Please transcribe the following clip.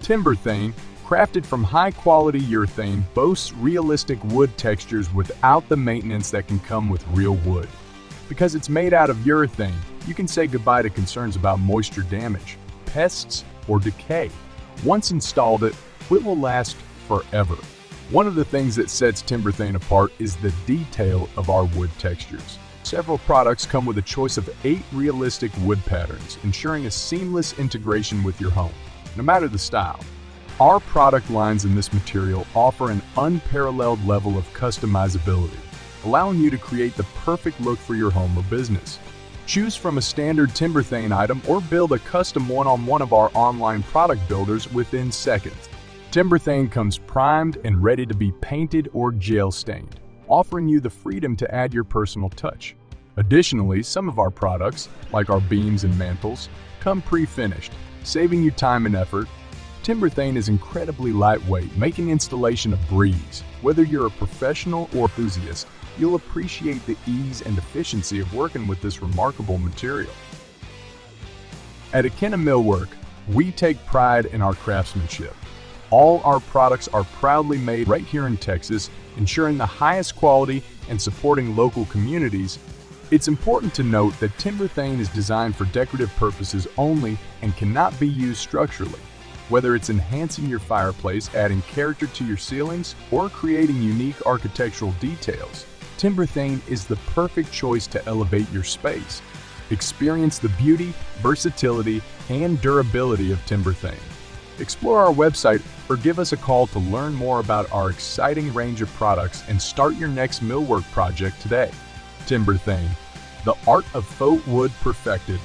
TimberThane, crafted from high-quality urethane, boasts realistic wood textures without the maintenance that can come with real wood. Because it's made out of urethane, you can say goodbye to concerns about moisture damage, pests, or decay. Once installed, it will last forever. One of the things that sets TimberThane apart is the detail of our wood textures. Several products come with a choice of 8 realistic wood patterns, ensuring a seamless integration with your home, no matter the style. Our product lines in this material offer an unparalleled level of customizability, allowing you to create the perfect look for your home or business. Choose from a standard TimberThane item or build a custom one on one of our online product builders within seconds. TimberThane comes primed and ready to be painted or gel stained, offering you the freedom to add your personal touch. Additionally, some of our products, like our beams and mantles, come pre-finished, saving you time and effort. TimberThane is incredibly lightweight, making installation a breeze. Whether you're a professional or enthusiast, you'll appreciate the ease and efficiency of working with this remarkable material. At Ekena Millwork, we take pride in our craftsmanship. All our products are proudly made right here in Texas, ensuring the highest quality and supporting local communities. It's important to note that TimberThane is designed for decorative purposes only and cannot be used structurally. Whether it's enhancing your fireplace, adding character to your ceilings, or creating unique architectural details, TimberThane is the perfect choice to elevate your space. Experience the beauty, versatility, and durability of TimberThane. Explore our website or give us a call to learn more about our exciting range of products and start your next millwork project today. TimberThane, the art of faux wood perfected.